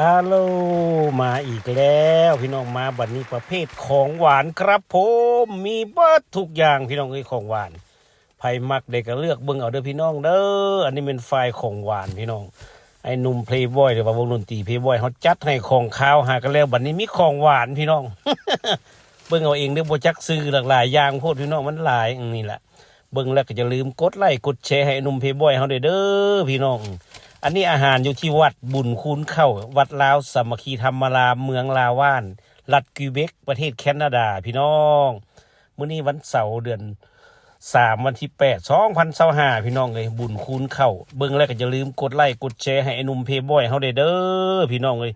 ฮัลโหลมาอีกแล้วพี่น้องมาบัดนี้ประเภทของหวานครับผมมีเบิดทุกอย่างพี่น้องเอ้ยของหวานไผมักเด็กก็เลือกเบิ่งเอาเด้อพี่น้องเด้ออันนี้เป็นไฟล์ของหวานพี่น้องไอ้หนุ่มเพลย์บอยหรือว่าวงดนตรีเพลย์บอยเขาจัดให้ของข้าวหากันแล้วบัดนี้มีของหวานพี่น้อง เบิ่งเอาเองเด้อบ่จักซื้อหลากหลายอย่างโพดพี่น้องมันหลายนี่แหละเบิ่งแล้วก็อย่าลืมกดไลค์กดแชร์ให้หนุ่มเพลย์บอยเฮาเด้อพี่น้อง อันนี้อาหารอยู่ที่วัดบุญคูนเข้าวัดลาวสามัคคีธรรมรามเมืองลาว่านรัฐกิวเบกประเทศแคนาดาพี่น้องมื้อนี้วันเสาร์เดือน3วันที่8 2025พี่น้องเลยบุญคูนเข้าเบิ่งแล้วก็อย่าลืมกดไลค์กดแชร์ให้ไอ้หนุ่มเพย์บอยเฮาเด้อพี่น้องเลย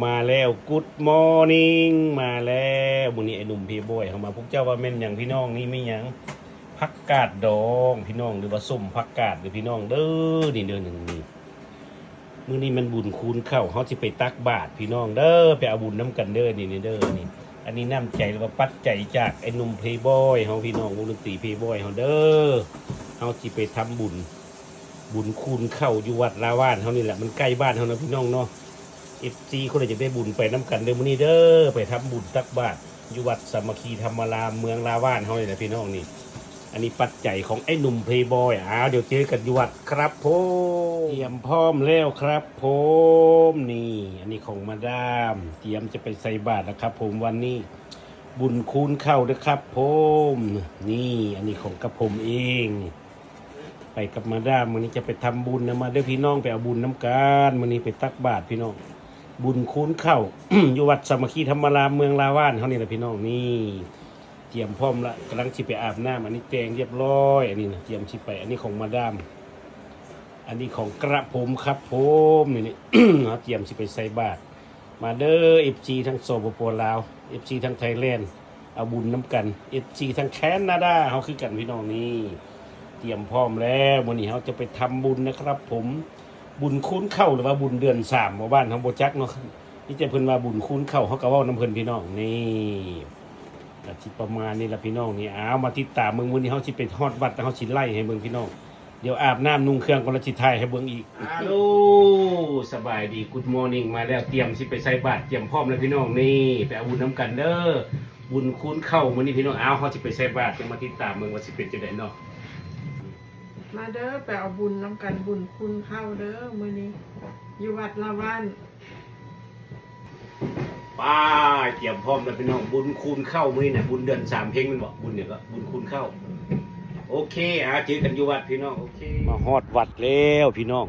มาแล้วกู๊ดมอร์นิ่งมาแล้วมื้อนี้ไอ้หนุ่มเพย์บอยเข้ามาพวกเจ้าว่าแม่นหยังพี่น้องนี่ไม่หยังผักกาดดองพี่น้องหรือว่าส้มผักกาดหรือพี่น้องเด้อนี่เด้อนี่มื้อนี้มันบุญคูณเข้าเฮาสิไปตักบาตรพี่น้องเด้อไปเอาบุญน้ำกันเด้อนี่เด้อนี่อันนี้น้ำใจหรือว่าปัจจัยจากไอ้หนุ่มเพย์บอยเฮาพี่น้องวงดนตรีเพย์บอยเฮาเด้อเฮาสิไปทำบุญคูณเข้าอยู่วัดลาว่านเฮานี่แหละมันใกล้บ้านเฮานะพี่น้องเนาะFC คนไหนจะได้บุญไปน้ำกันเด้อมื้อนี้เด้อไปทำบุญตักบาตรอยู่วัดสามัคคีธรรมรามเมืองลาว่านเฮานี่แหละพี่น้องนี่อันนี้ปัจจัยของไอ้หนุ่มเพย์บอยเดี๋ยวเจอกันอยู่วัดครับผมเตรียมพร้อมแล้วครับผมนี่อันนี้ของมาดามเตรียมจะไปใส่บาตรนะครับผมวันนี้บุญคูณเข้าด้วยครับผมนี่อันนี้ของกระผมเองไปกับมาดามวันนี้จะไปทำบุญนะมาเด้อพี่น้องไปเอาบุญน้ำกันวันนี้ไปตักบาตรพี่น้องบุญคูณเข้า อยู่วัดสามัคคีธรรมรามเมืองลาว่านเขานี่แหละพี่น้องนี่เตรียมพร้อมละกำลังชิไปอาบน้ำอันนี้แจงเรียบร้อยอันนี้นะเตรียมชิไปอันนี้ของมาดามอันนี้ของกระผมครับผมนี่ เราเตรียมชิไปใส่บาตรมาเด้อFCทั้งโซโปลาว FC ทั้งไทยแลนด์เอาบุญน้ำกัน FC ทั้งแคนาดาเขาคือกันพี่น้องนี่เตรียมพร้อมแล้ววันนี้เขาจะไปทำบุญนะครับผมบุญคูณเข้าหรือว่าบุญเดือน3หมู่บ้านทางโบจักเนาะนี่จะเพิ่นว่าบุญคูณเข้าเขาก็เว้าน้ำเพิ่นพี่น้องนี่ก็สิประมาณนี้ละพี่น้องนี่มาติดตามมื้อนี้เฮาสิไปฮอดวัดแล้วเฮาสิไล่ให้เบิ่งพี่น้องเดี๋ยวอาบน้ำนุ่งเครื่องก่อนแล้วสิถ่ายให้เบิ่งอีกฮัลโหลสบายดีกู๊ดมอร์นิ่งมาแล้วเตรียมสิไปใส่บาตรเตรียมพร้อมแล้วพี่น้องนี่ไปเอาบุญน้ำกันเด้อบุญคูณเข้ามื้อนี้พี่น้องเฮาสิไปใส่บาตรจะมาติดตามเบิ่งว่าสิเป็นจังได๋เนาะมาเด้อไปเอาบุญน้ำกันบุญคุณเข้าเด้อมื้อนี้อยู่วัดละว่านป้าเตรียมพร้อมแล้วพี่น้องบุญคูณเข้ามื้อนี้น่ะบุญเดือน3เพ็งมันบ่บุญเนี่ยก็บุญคูณเข้าโอเคเจอกันอยู่วัดพี่น้องโอเคมาฮอดวัดแล้วพี่น้อง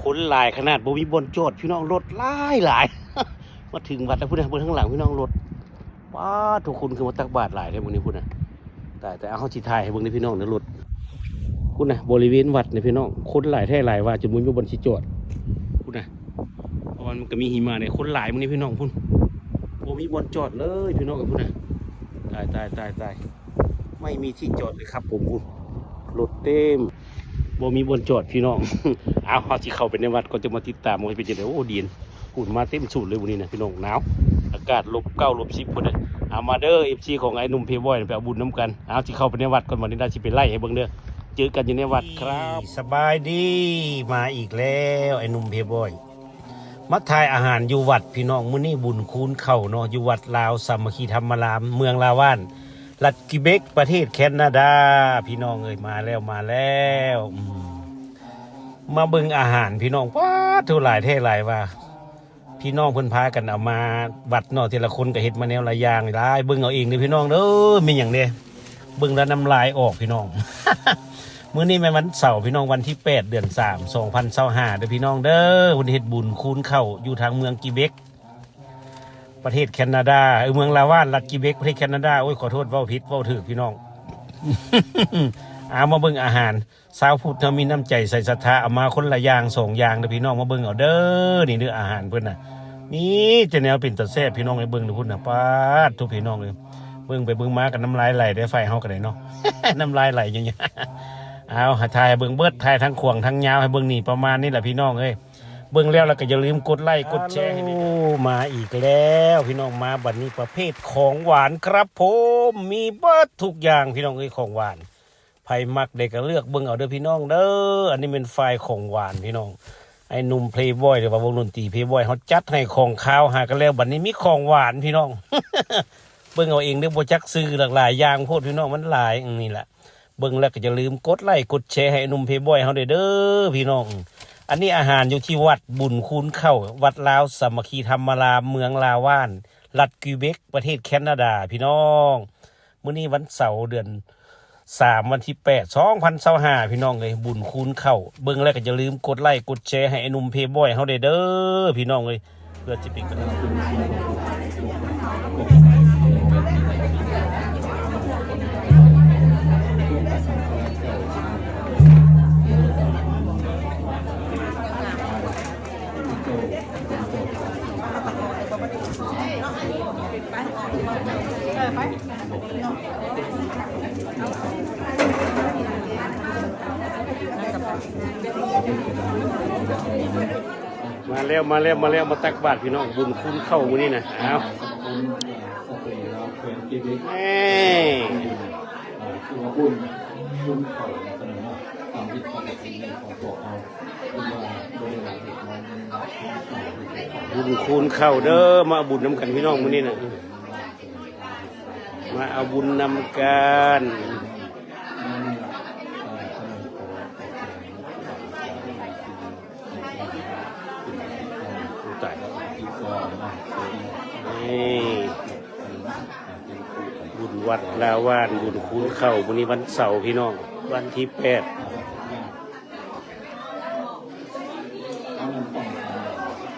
คนหลายขนาดบ่มีบนโจทย์พี่น้องรถหลาย มาถึงวัดแล้วพุ่นน่ะเบิ่งข้างหลังพี่น้องรถป้าทุกคนคือมาตักบาตรหลายแท้มื้อนี้พุ่นน่ะแต่เอาเฮาสิถ่ายให้เบิ่งในพี่น้องในรถคุณนะบริเวณวัดเนี่ยพี่น้องคนหลายแท่หลายว่าจะมุ้ยบนชิจอดคุณนะเพราะมันก็มีหิมะเนี่ยคนหลายมึงนี่พี่น้องพุ่นโบมีบนจอดเลยพี่น้องกับพุ่นนะตายไม่มีที่จอดเลยครับผมพุ่นรถเต็มโบมีบนจอดพี่น้อง เอาที่เข้าไปในวัดก็จะมาติดตามมันเป็นยังไงโอ้ดีนพุ่นมาเต็มสูตรเลยวันนี้นะพี่น้องหนาวอากาศ-9 -10พุ่นเลยมาเด้อFCของไอ้หนุ่มเพย์บอยไปเอาบุญน้ำกันที่เข้าไปในวัดก่อนวันนี้ได้จะไปไล่ให้เบิ่งเด้อเจอกันอยู่ในวัดครับสบายดีมาอีกแล้วไอ้หนุ่มเพย์บอยมาทายอาหารอยู่วัดพี่น้องมื้อนี้บุญคูณเข้าเนาะอยู่วัดลาวสามัคคีธรรมรามเมืองลาว่านรัฐกิวเบกประเทศแคนาดาพี่น้องเอ้ยมาแล้วมาเบิ่งอาหารพี่น้องว้าเท่าหลายแท้หลายว่าพี่น้องเพิ่นพากันเอามาวัดเนาะทีละคนก็เฮ็ดมาแนวหลายอย่างหลายเบิ่งเอาเองเด้อพี่น้องเด้อมีหยังเด้เบิ่งแล้วน้ำลายออกพี่น้อง มื้อนี้แม่วันเสาร์พี่น้องวันที่8 เดือน 3 2025เด้อพี่น้องเด้อวันเฮ็ดบุญคูณเข้าอยู่ทางเมืองกิเบกประเทศแคนาดาเมืองลาว่านรัฐกิเบกประเทศแคนาดาโอ้ยขอโทษเว้าผิดเว้าถูกพี่น้อง มาเบิ่งอาหารสาวพุทธมีน้ำใจใส่ศรัทธาเอามาคนละอย่าง2อย่างเด้อพี่น้องมาเบิ่งเอาเด้อนี่เด้ออาหารเพิ่นน่ะนี่จะแนวเป็นตะแซ่บพี่น้องให้เบิ่งเด้อพุ่นน่ะป๊าดทุกพี่น้องเลยเบิ่งไปเบิ่งมากันน้ำลายไหลได้ไฟเฮากันได้เนาะ น้ำลายไหลอย่างเงี้ยเอาถ่ายเบิ่งเบิดถ่ายทั้งขวางทั้งยาวให้เบิ่งนี่ประมาณนี้แหละพี่น้องเอ้ย เบิ่งแล้วก็อย่าลืมกดไลค์กดแชร์ให้ด้วยมาอีกแล้วพี่น้องมาบัดนี้ประเภทของหวานครับผมมีเบิดทุกอย่างพี่น้องเอ้ยของหวานไผมักเด็กก็เลือกเบิ่งเอาเด้อพี่น้องเด้ออันนี้เป็นไฟล์ของหวานพี่น้องไอ้หนุ่มเพลย์บอยหรือว่าวงดนตรีเพลย์บอยเขาจัดให้ของข้าวหากันแล้วบัดนี้มีของหวานพี่น้อง เบิ่งเอาเองเด้อบ่จักซื้อหลายอย่างโพดพี่น้องมันหลายนี่แหละเบิ่งแล้วก็อย่าลืมกดไลค์กดแชร์ให้หนุ่มเพย์บอยเฮาเด้อพี่น้องอันนี้อาหารอยู่ที่วัดบุญคูนเข้าวัดลาวสามัคคีธรรมรามเมืองลาวานรัฐกิวเบกประเทศแคนาดาพี่น้องมื้อนี้วันเสาร์เดือน3วันที่8 2025พี่น้องเอ้ยบุญคูนเข้าเบิ่งแล้วก็อย่าลืมกดไลค์กดแชร์ให้หนุ่มเพย์บอยเฮาเด้อพี่น้องเอ้ยเพื่อจะเป็นกำลังใจมาแล้วมาตักบาตรพี่น้องบุญคุณเข้ามื้อนี้นะเอาเอ้บุญคุณเข้าเด้อมาบุญนำกันพี่น้องมื้อนี้นะมาเอาบุญนำกันบุญวัดลาวานบุญคูนเข้าวันนี้วันเสาร์พี่น้องวันที่8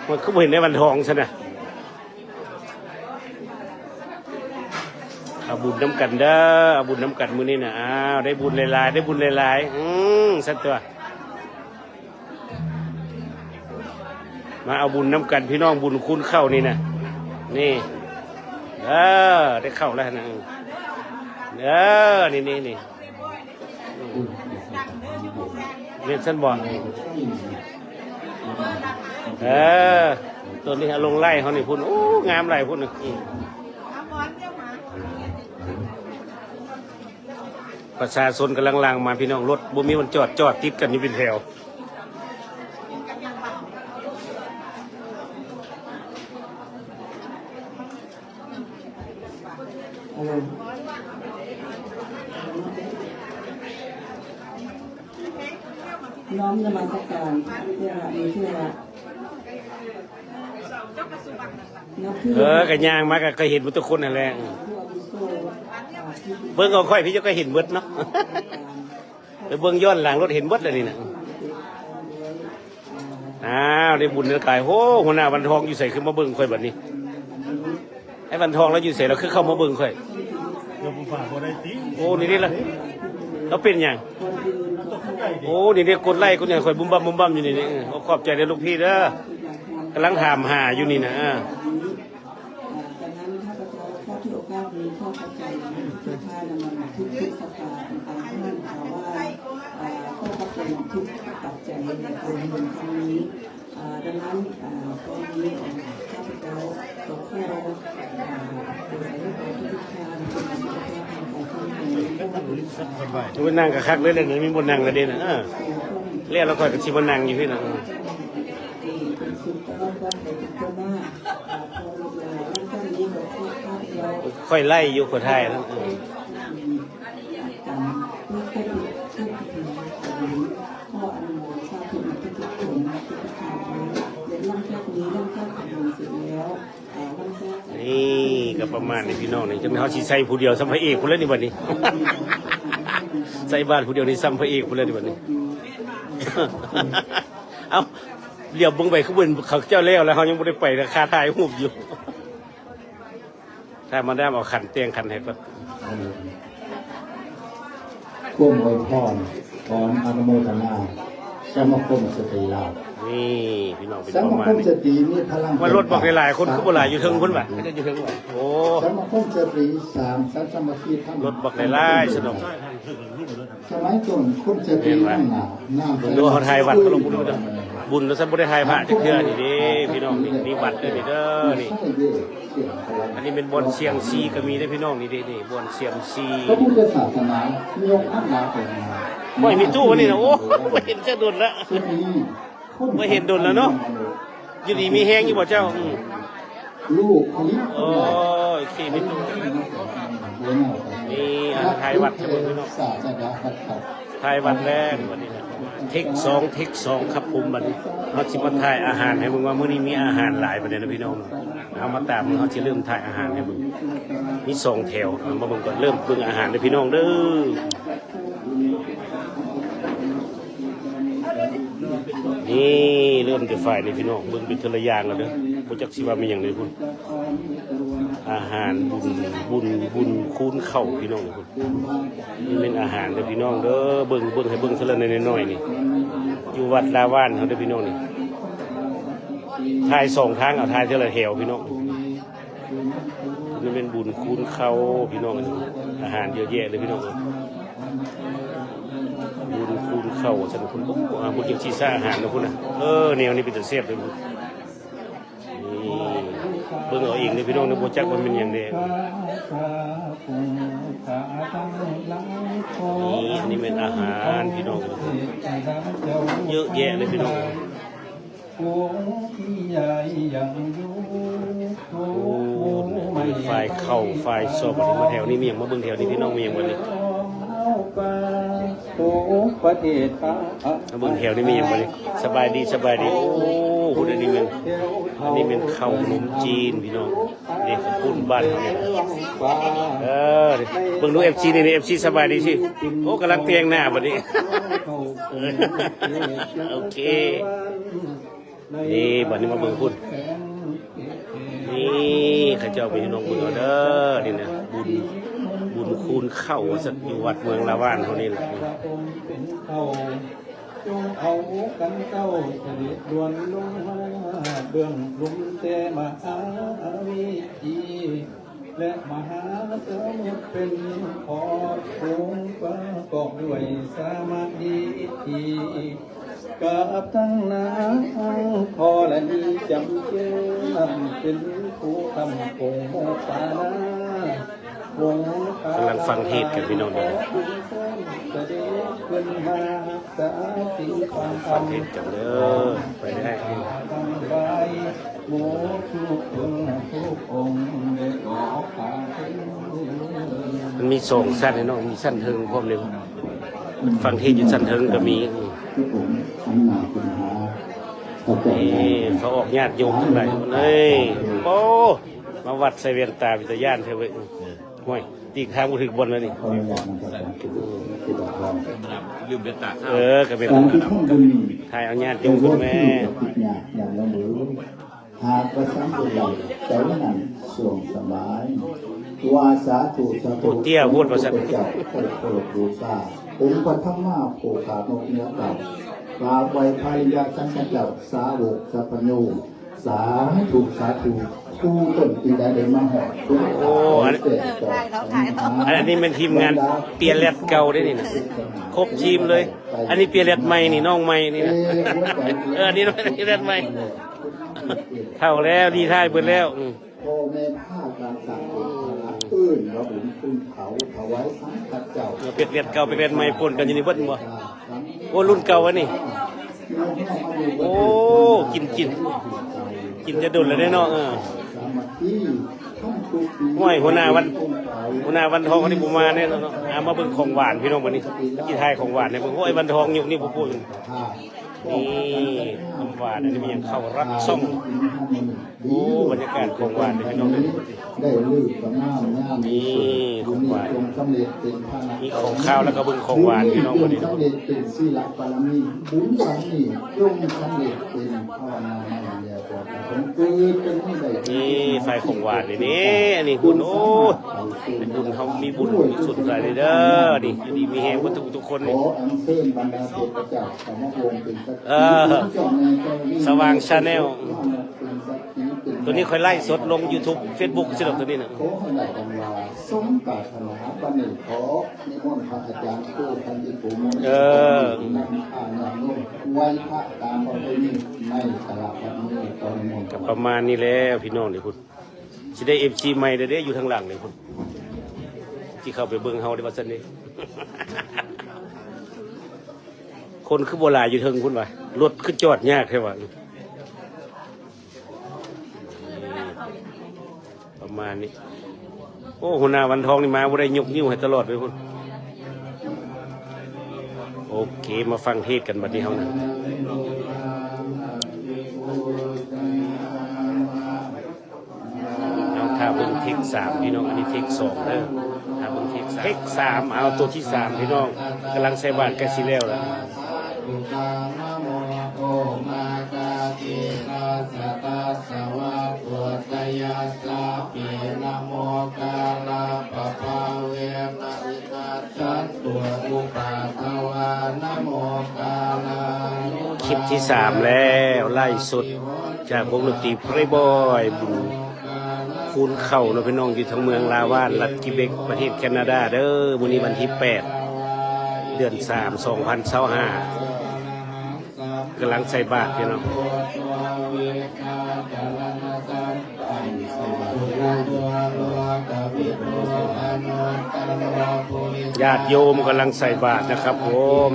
มันก็เห็นในวันทองซะนะเอาบุญน้ำกันเด้อเอาบุญน้ำกันมื้อนี้นะอ้าวได้บุญหลายๆได้บุญหลายๆสักตัวมาเอาบุญน้ำกันพี่น้องบุญคูนเข้านี่นะนี่ได้เข้าแล้วนะนี่เรียนสั้นบ่ตัวนี้ลงไล่เขานี่พุ่นโอ้งามไรพุ่นประชาชนกำลังลางมาพี่น้องรถบ่มีมันจอดติดกันอยู่เป็นแถวน้อมนมัสการเพื่อมีเพื่อกันย่างมาก็เห็นมุตคนนั่นแหละเบิ้งเอาค่อยพี่เจ้าก็เห็นเบิดเนาะไปเบิ้งย้อนหลังรถเห็นเบิดเลยนี่นะอ้าวได้บุญเนื้อกายโอ้หัวหน้าวันทองอยู่ใส่ขึ้นมาเบิ้งค่อยแบบนี้ไอ้วันทองแล้วอยู่ใส่เราคือเข้ามาเบิ้งค่อยโอ้นี่ละแล้วเป็นอย่างโอ้นี่กดไล่คนอย่างค่อยบุ้มบั่มอยู่นี่ขอบใจในลูกพี่เด้อกำลังถามหาอยู่นี่นะดังนั้นข้าพเจ้าข้าที่โอกาสนี้ข้าพเจ้าทุกท่านนำทุกสถานต่างๆท่านข่าวว่าข้าพเจ้าทุกปัจจัยในการเงินครั้งนี้ดังนั้นตอนนี้ข้าพเจ้าขอขอเป็นสายเลือดทุกท่านเป็นสุขภาพทางของท่านทุกนั่งกับคักเลยเลยมีบนนั่งกระเด็นเรียกเราค่อยกับชิบนั่งอยู่พี่นะค่อยไล่อยู่คนไทยนั่นนี่ก็ประมาณนี้พี่น้องนี่จะไม่เขาชีใส่ผู้เดียวซ้ำพระเอกคนเล่นในวันนี้ใส่บ้านผู้เดียวนี่ซ้ำพระเอกคนเล่นในวันนี้เอาเดี๋ยวบึงไปเขาบนเขาเจ้าเลี้ยวแล้วเขายังไม่ได้ไปราคาถ่ายหูบอยู่ถ้ามาได้เอาขันเตียงขันให้ก็ก้มอวยพรขออนุโมทนาส สมาคมสตรีลาว นี่พี่น้องเป็น ส ประ มา มา ค ณ ม นี้ สตรีมีพลัง ว่ารถบอกหลายๆคนคือบ่หลายอยู่เทิงพุ่นบ่ก็จะอยู่เทิงบ่โอ้ สมาคมสตรีสามสันสมาชิกทั้ง รถบอกหลายๆสนุก สมัยก่อนคนสตรีนั่งหนาน้ำ ดูเขาไทยวัดก็ลงบุญด้วยบุญแล้วฉันบ่ได้ไทยพระจักเทื่อนี่เด้พี่น้องนี่วัดเด้อนี่เด้อนี่อันนี้เป็นบอนเชียงซีก็มีได้พี่น้องนี่เด้นี่บอนเชียงซี พระพุทธศาสนามีองค์พระนาเป็นมา บ่มีตู้วันนี้นะโอ้บ่เห็นจะดุนละบ่เห็นดุนแล้วเนาะอยู่ดีมีแฮงอยู่บ่เจ้าลูกคนนี้ โอ้ยขี้มีตู้นี่อันไทยวัดใช่บ่พี่น้อง ศาสนาขัดขัด ไทยวัดแรกวันนี้นะเทค2ครับผมบัดนี้เฮาสิมาถ่ายอาหารให้มึงว่ามื้อนี้มีอาหารหลายประเด็นนะพี่น้องเอามาตามเฮาสิเริ่มถ่ายอาหารให้มึงมี2แถวเอามาเบิ่งก่อนเริ่มเบิ่งอาหารเด้อพี่น้องเด้อนี่เริ่มจะฝ่ายนี่พี่น้องเบิ่งเป็นทีละอย่างแล้วเด้อบ่จักสิว่ามีหยังเลยพุ่นอาหารบุญคูณเข้าพี่น้องพุ่นนี่เป็นอาหารเด้อพี่น้องเด้อเบิ่งให้เบิ่งทีละน้อยๆนี่อยู่วัดลาวานเฮาเด้อพี่น้องนี่ถ่าย2ทางเอาถ่ายทีละแถวพี่น้องนี่เป็นบุญคูณเข้าพี่น้องอาหารเยอะแยะเลยพี่น้องบุญคูณเข้าฉันคุณบุญยังชีซ่าอาหารนะคุณนะแนวนี้เป็นตัวเสียบเลยนี่เบิ่งเอาเองเลยพี่น้องนะโบจักมันเป็นอย่างเดียวนี่อันนี้เป็นอาหารพี่น้องเยอะแยะเลยพี่น้องโอ้มีไฟเข้าไฟซอบมาแถวนี้มีอย่างมาเบิ่งแถวนี้พี่น้องมีอย่างวันนี้มาเบิ่งแถวนี้มีอย่างวันนี้สบายดีโอ้โหอันนี้เป็นข้าวขนมจีนพี่น้องนี่คือปุ้นบ้านเขาเนี่ยเบิ่งดู FC นี่ FC สบายดีสิโอ้กำลังเตียงหน้าบัดนี้โอเคนี่บัดนี้มาเบิ่งพุ่นนี่ข้าเจ้าพี่น้องเบิ่งเอาเด้อนี่นะบุญคูณเข้าสักอยู่วัดเมืองลาวานเขานี่แหละจงเอากันเจ้าเสด็จด่วนลงมาเบื้องลุมเตมหาวิธีและมหาสมุทรเป็นขอองค์ประกอบด้วยสมาธิกับทั้งน้ำคอและนี้จำเชื่อเป็นผู้ทำคงโมปานา กำลังฟังเทศกันพี่น้องเด้อฟังเทศกันเด้อไปได้มันมีสองสั้นเนาะมีสั้นเทิงพร้อมเลยฟังเทศอยู่สั้นเทิงก็มีนี่เขาออกญาติโยมทั้งหลายเฮ้ยโอ้มาวัดไซเวียนตาวิทยานเทเว้ยห่วยตีทางมาถึงบนแล้วนี่ลืมเบ็ดตาก็เป็นถ่ายเอาญาติโยมคุณแม่หากประสัมพุทธเจ้านั้นส่วงสบายวาสาธุสาธุเตี้ยพูดว่าสัตว์เจ้าโคตรบูชาองค์พระธรรมะโภคานกเนื้อเก่ากราบไหว้ภริยาสังฆเจ้าสาวกสัพพโญสาธุผู้ต้นปีใดเดินมาหอดโอ้อันนี้เป็นทีมงานเปียเล็ดเก่าได้นี่นะครบทีมเลยอันนี้เปียเล็ดใหม่นี่น้องใหม่นี่นะนี่น้องเปียเล็ดใหม่เท่าแล้วดีท้ายเบิดแล้วพ่อแม่ผ้าการสั่งอื่นเราบุญคุณเขาถวายสังฆเจ้าเปียเล็ดเก่าเปียเล็ดใหม่ปนกันอยู่นี่เบิดบ่โอ้รุ่นเก่าวะนี่โอ้กินจะดุลเลยเนาะห้วยหัวหน้าวันทองเขาที่ผมมาเนี่ยเนาะมาเบิ่งของหวานพี่น้องวันนี้ที่ไทยของหวานเนี่ยเบิ่งโอ้ยวันทองยุคนี้ผมพูดนี่ของหวานอันนี้มันยังเข้ารักซ่องโอ้บรรยากาศของหวานพี่น้องได้ลือกับน้ำนี่ของหวานมีของข้าวแล้วก็เบิ่งของหวานพี่น้องวันนี้สำเร็จเป็นศีลปารมีบุญสำเร็จยงสำเร็จเป็นภาวนา นี่ไฟของหวานนี่อันนี้บุญโอ้เป็นบุญเขามีบุญมีสุดใจเลยเด้อนี่อยู่ดีมีแหงทุกคนนี่สว่างชาแนลตัวนี้ค่อยไล่สดลง YouTube Facebook สิหรอกตัวนี้นะขอให้ได้ดังว่าสมปรารถนาบัดนี้ขอนิมนต์พระอาจารย์ผู้ท่านที่ผู้มงคลนำอ่านนำลงไว้พระตามประเพณีในตลาดวัดนี้ตอนนี้ กับประมาณนี้แล้วพี่น้องนี่พุ่นสิได้ FC ใหม่เด้ออยู่ทางหลังนี่พุ่นที่เข้าไปเบิ่งเฮาได้ว่าซั่นนี่ คนคือโบราณอยู่เทิงพุ่นว่ารถคือจอดยากแท้ว่าประมาณนี้โอ้หัวหน้าวันทองนี่มาบ่ได้ยกนิ้วให้ตลอดเลยพุ่นโอเคมาฟังเทศกันบัดนี้เฮานะน้องถ้าเบิ่งเทค3พี่น้องอันนี้เทค2เด้อถ้าเบิ่งเทค3เอาตัวที่3พี่น้องกำลังใส่บาตรใกล้สิแล้วล่ะคลิปที่3แล้วไล่สดจากวงดนตรีเพลย์บอยบุญคูณเข้าเนาะพี่น้องอยู่ทางเมืองลาวานรัฐกิเบกประเทศแคนาดาเด้อมื้อนี้วันที่8เดือน3 2025กำลังใส่บาตรพี่น้องญาติโยมกำลังใส่บาตรนะครับผม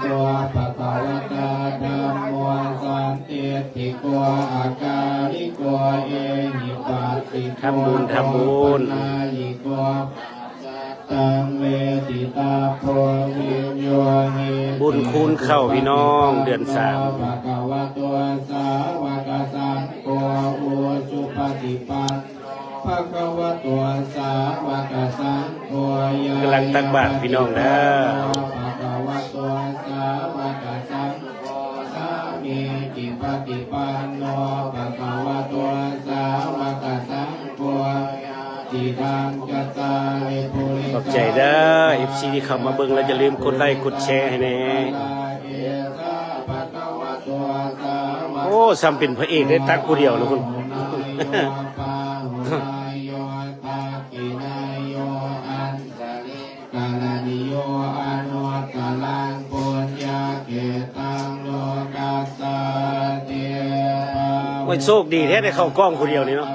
ตัวปะกวตาธัมโมสันติติโกอาการิโกเอหิปัสสิโก ทำบุญนายิโกตังเวทิตาโพวิญโยหิบุญคูณเข้าพี่น้องเดือน3ปะกวะตัวสาวกสังโฆอุสุปฏิปันภะคะวะโตสาวกสังโฆกำลังตักบาตรพี่น้องเด้อภะคะวะโตสาวกสังโฆสามีจิปฏิปันโนภะคะวะโตสาวกสังโฆจิตังกัตตาลิปุริขอบใจเด้อ FC ที่เข้ามาเบิ่งแล้วอย่าลืมกดไลค์กดแชร์ให้แน่โอ้ซ้ำเป็นพระเอกได้ตักผู้เดียวนะคุณโอ้ยโชคดีแท้ได้เข้ากล้องผู้เดียวนี่เนาะ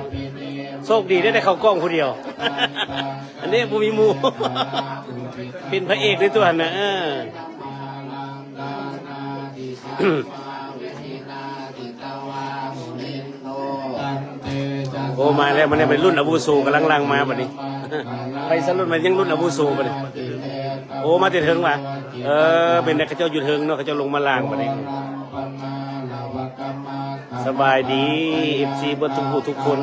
โชคดีได้เข้ากล้องผู้เดียวอันนี้บ่มีหมู่เป็นพระเอกในตัวน่ะโอ้มาแล้วมันเนี่ยเป็นรุ่นอาวุโสกำลังมาบัดนี้ไปสรุ่นมันยังรุ่นอาวุโสบัดนี้โอ้มาแต่เทิงว่ะเป็นแต่เขาเจ้าอยู่เทิงเนาะเขาเจ้าลงมาล่างบัดนี้สบายดี FC บ่ทุกคน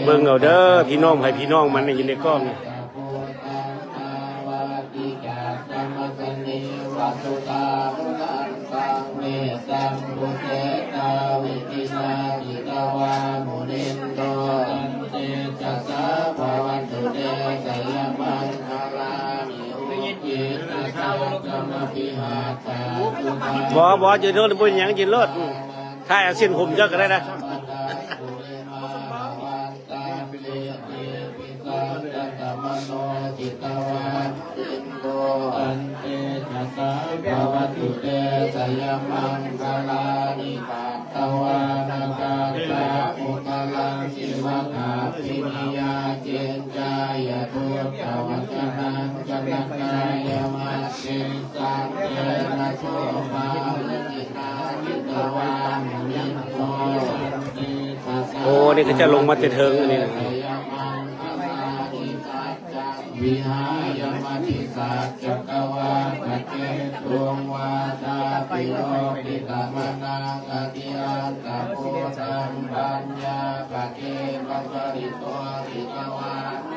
เบิ่งเอาเด้อพี่น้องให้พี่น้องมันอยู่ในกล้องบ่ยืนรถบนหยังยืนรถถ้าเอาเส้นผมเยอะก็ได้นะโอ้นี่ก็จะลงมาเถิงอันนี้นะ วิหายมติสัจจกวาตเกตุงวาตาปิโลกิตามนังอธิอันตโพธังปัญญาปะเกปะปริโตติกวา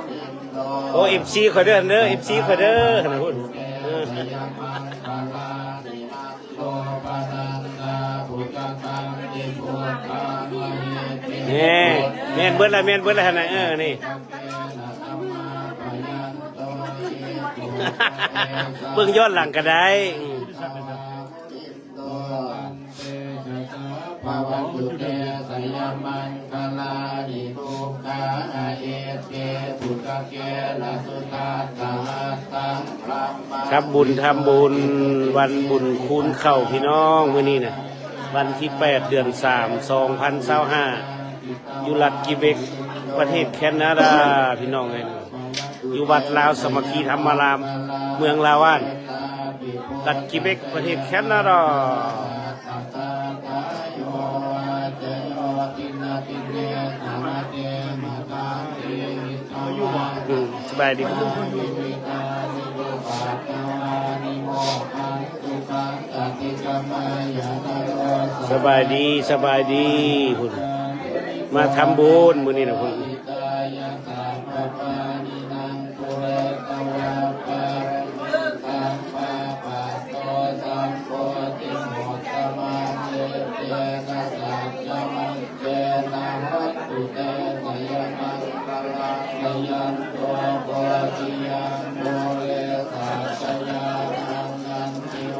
สินโต โอ้ FC ขอเด้อเด้อ FC ขอเด้อนะพุ่นแม่นเบิดละหั่นน่ะนี่เบิ่งย้อนหลังก็ได้ภาวันตุเตสยามังคลานิทุกขาเอเตสุตะเกละสุตาตาตังพระมา ทำบุญวันบุญคูณเข้าพี่น้องมื้อนี้น่ะวันที่8เดือน3 2025อยู่รัฐกิเบกประเทศแคนาดาพี่น้องเอ้ยอยู่วัดลาวสามัคคีธรรมารามเมืองลาวานรัฐกิเบกประเทศแคนาดาสบายดีสบายดีคุณมาทำบุญมื้อนี้นะคุณ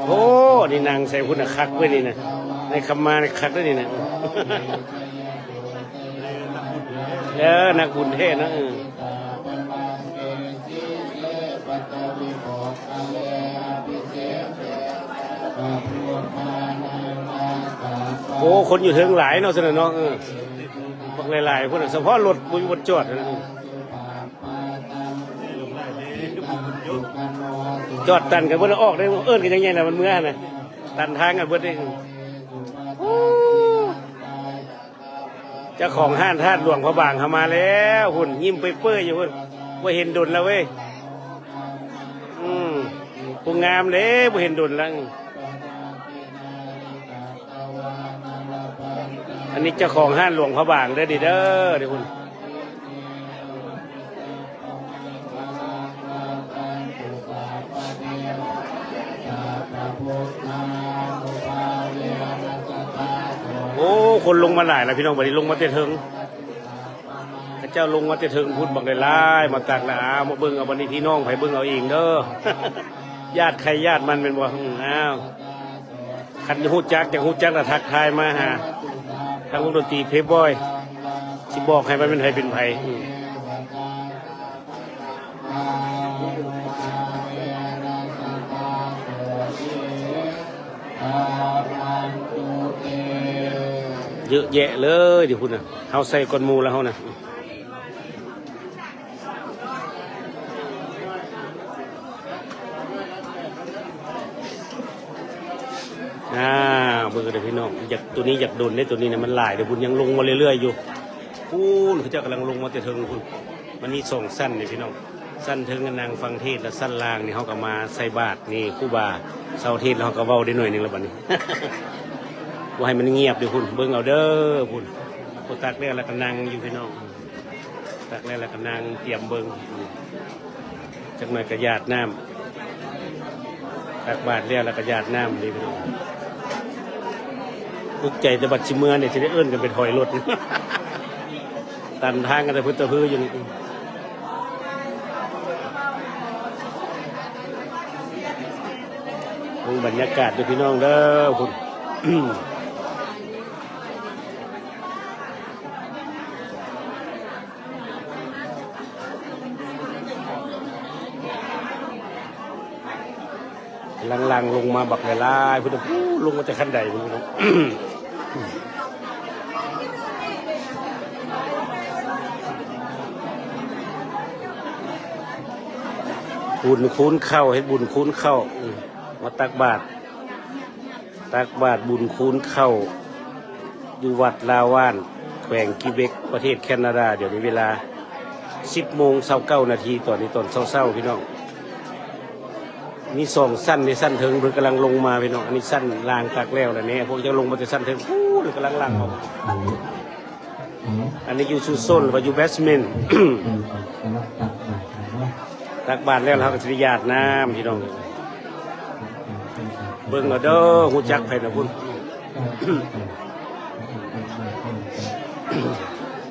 โอ้นี่นางใส่คุณน่ะคักไว้นี่นะในคำมาในคักด้วยนี่นะนักบุญเท่นะโอ้คนอยู่ถึงหลายเนาะสนเนาะบักหลายๆพวกนั้นเฉพาะรถบุญบดจอดนะจอดตันกันเพื่อออกได้กันยังไงนะมันเมื่อนะตันทางกันเพื่อได้เจ้าของห้านธาตุหลวงพระบางเข้ามาแล้วหุ่นยิ้มเปื่อยๆอยู่หุ่นว่าเห็นดุลแล้วเว้ยผู้งามเลยว่าเห็นดุลแล้วอันนี้เจ้าของห้านหลวงพระบางเด้อดิเด้อเดี๋ยวหุ่นโอ้คนลงมาหลายแล้วพี่น้องบัดนี้ลงมาเตะเถิงพระเจ้าลงมาเตะเถิงพูดบักได้หลายมาตักละมาเบิ่งเอาบัดนี้พี่น้องไผเบิ่งเอาเองเด้อ ญาติใครญาติมันเป็นบ่อ้าวคันฮู้จักจังฮู้จักละทักทายมาหาทางวงดนตรีเพย์บอยสิบอกให้มันเป็นไผเป็นไผเยอะแยะเลยเดี๋ยวคุณนะเฮาใส่ก้อนมูแล้วเฮานะเบอร์เดี๋ยวพี่น้องอยากตัวนี้อยากโดนได้ตัวนี้นะมันหลายเดี๋ยวคุณยังลงมาเรื่อยๆอยู่พูนเขาจะกำลังลงมาแต่เทิงคุณมันมีสองสั้นนี่พี่น้องสั้นเทิงกันนางฟังเทศแล้วสั้นล่างนี่เขาก็มาใส่บาตรนี่คู่บาเสาเทศแล้วเขาก็เว้าได้หน่อยนึงแล้วบัดนี้ว่าให้มันเงียบเดี๋ยวคุณเบิ่งเอาเด้อคุณพอตักแล้วก็นั่งอยู่พี่น้องตักแล้วก็นั่งเตรียมเบิ่งจักหน่อยก็หยาดน้ำตักบาตรแล้วก็หยาดน้ำนี่พี่น้องอุกใจแต่บัดชิเมื่อเนี่ยจะได้เอื้อนกันเป็นถอยรถ ตันทางกันแต่พื้นตะพื้นอยู่นี่บรรยากาศดูพี่น้องเด้อคุณ ลังลงมาบักหลายๆพุ่นลงมาจากขั้นใดพุ่นน้อง บุญคูณเข้าให้บุญคูณเข้ามาตักบาตรบุญคูณเข้าอยู่วัดลาวานแขวงกิเบกประเทศแคนาดาเดี๋ยวนี้เวลา 10:29 น.ตอนนี้ตอนเช้าๆพี่น้องมี2สั้นในสั้นถึงเพิ่นกำลังลงมาพี่น้องอันนี้สั้นล่างตักแล้วแล้วเนี่ยพวกจะลงมาแต่สั้นถึงกำลังล่างออกอันนี้อยู่ซูโซนหรือว่าอยู่แบสเมนต์ ตักบาทแล้วเราก็สิญาติน้ำพี่น้องเบิ่งเอาเด้อฮู้จักไผนะพุ่น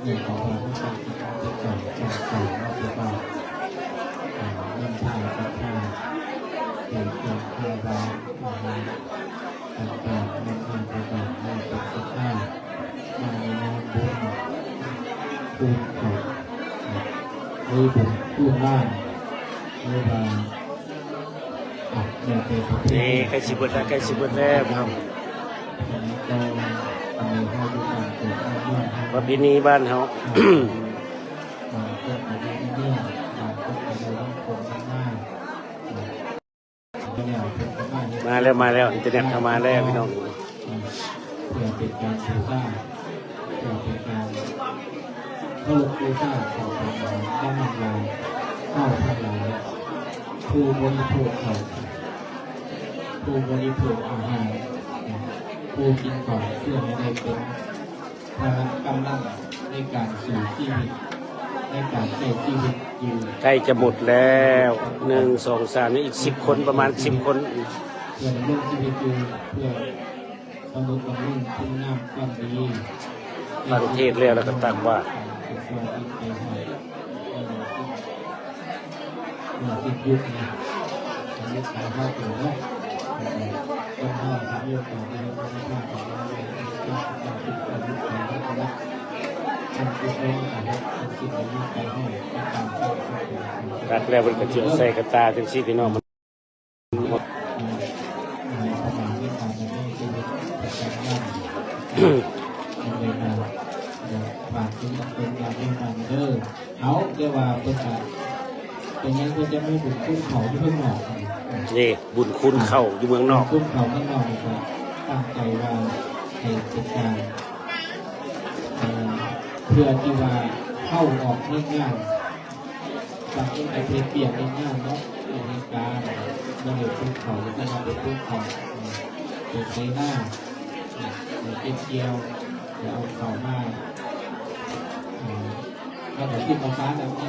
นี่ผมพูดล่างนี่มาเนี่ยเป็นประเภท นี่ใกล้สิเบิดแล้วใกล้สิเบิดแล้วครับ ก็ทำให้เขาดูการเกิดขึ้นด้วย ประเพณีบ้านเฮา ก็อาจจะไม่เนี่ยก็อาจจะต้องคงง่ายก็เนี่ยเป็นง่าย มาแล้วอินเทอร์เน็ตเข้ามาแล้วพี่น้อง เพื่อเป็นการสื่อสารเพื่อเป็นการเข้าสื่อสารของด้านหลังเข้าทางหลังผู้บริโภคเขาผู้บริโภคอาหารผู้กินก่อนเพื่อไม่ได้เป็นพลังกำลังในการสู่ชีวิตในการใช้ชีวิตอยู่ ใกล้จะหมดแล้ว1 2 3นี่อีก10 คนประมาณ10 คน เพื่อดำรงชีวิตอยู่เพื่อสมดุลบำรุงคุณงามความดี ฟังเทศแล้วก็ตักบาตร ติดยุคนะยุคการเข้าถึงนะต้องให้ทำยุคการที่เราไม่พลาดของเราเลยต้องติดการยุคการเข้าถึงนะทำติดเรื่องการทำติดในยุคการให้การเข้าถึง ตักแล้วมันก็เจือใส่กระตาจังซี่พี่น้องมันหมด ในสถานที่การดำเนินชีวิตประจำวันในการฝากที่เป็นการเป็นการเดินเอาเรียกว่าเป็นการเป็นยังก็จะไม่บุญคุณเขาที่เพิ่งหนอก นี่บุญคุณเข้าอยู่เมืองนอก คุณเขาไม่นอกครับตั้งใจว่าให้เป็นการเพื่อที่ว่าเข้าออกง่ายๆจากที่ไอเปลี่ยนง่ายๆเนาะในการเราเห็นคุณเขาแล้วก็เราเป็นคุณเขาเป็นในหน้าเป็นเกียวแล้วเอาเขามาก็แบบที่ภาษาแบบนี้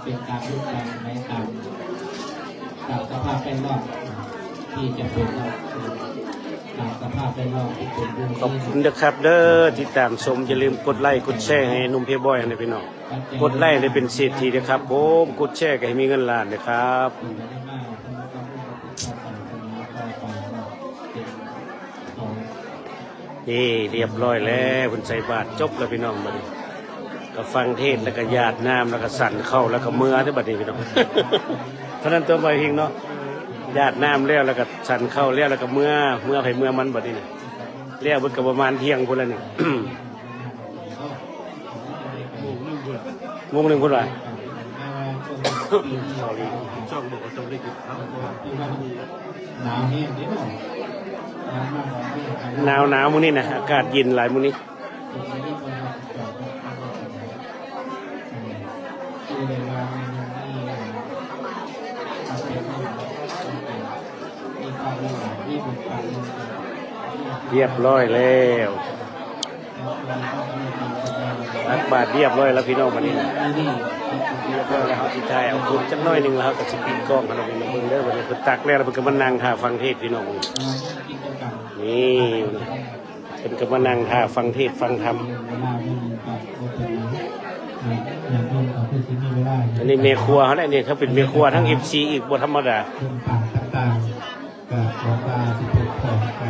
เป็นการรูปการในตามสภาพเป็นรอบที่จะเป็นตามสภาพเป็นรอบที่เป็นดู ขอบคุณนะครับเด้อที่ตามชมอย่าลืมกดไลค์กดแชร์ให้หนุ่มเพย์บอยนะพี่น้องกดไลค์เลยเป็นเศรษฐีนะครับผมกดแชร์ก็ให้มีเงินล้านนะครับ นี่เรียบร้อยแล้วคุณใส่บาตรจบแล้วพี่น้องมาดิก็ฟังเทศน์แล้วก็ญาติน้ำแล้วก็สั่นเข้าแล้วก็เมื่อที่บัดนี้พี่น้อง เพราะนั้นตัวไปเองเนาะญาติน้ำแล้วก็สั่นเข้าแล้วก็เมื่อไปเมื่อมันบัดนี้นะเรียกมันก็ประมาณเที่ยงพุ่นแล้วนี่ งงหนึ่งพุ่นว่า ช่องบอกว่าต้องได้กินข้าวหนาวแห้งนิดหน่อย หนาวมื้อนี้นะอากาศเย็นหลายมื้อนี้เรียบร้อยแล้วตักบาตรเรียบร้อยแล้วพี่น้องวันนี้นะเรียบร้อยแล้วเขาสิทายเอาคุณจักหน่อยหนึงแล้วเขาก็สิปิดกล้องกันเอาไปเบิ่งเด้อวันนี้เพิ่นตักแล้วเพิ่นก็มานั่งท่าฟังเทศน์พี่น้องนี่เพิ่นก็มานั่งท่าฟังเทศน์ฟังธรรมอันนี้เมียครัวเขาเนี่ยเขาเป็นเมียครัวทั้ง FC อีกบ่ธรรมดา ต่างๆกับหลวงตาที่เป็นของใคร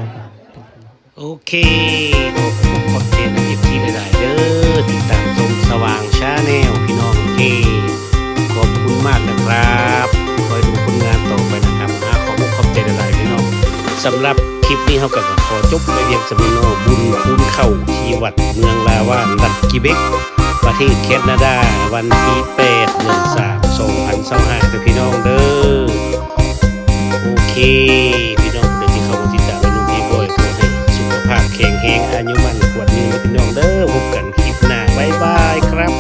โอเคขอบคุณที่ที่หลายๆเด้อติดตามชมสว่างชาแนลพี่น้องโอเคขอบคุณมากนะครับคอยดูผลงานต่อไปนะครับขอบใจหลายๆพี่น้องสำหรับคลิปนี้เขาก็ขอจบไปเพียงสำนวนบุญคุณเข้าที่วัดเมืองลาวานรัฐกิเบกประเทศแคนาดาวันที่8 เดือน 3 2025พี่น้องเด้อโอเคพี่น้องเดี๋ยวที่เขามาติดตามนุ่มพี่บอยขอให้สุขภาพแข็งแรงอายุมั่นขวดนี้พี่น้องเด้อพบกันคลิปหน้าบ๊ายบายครับ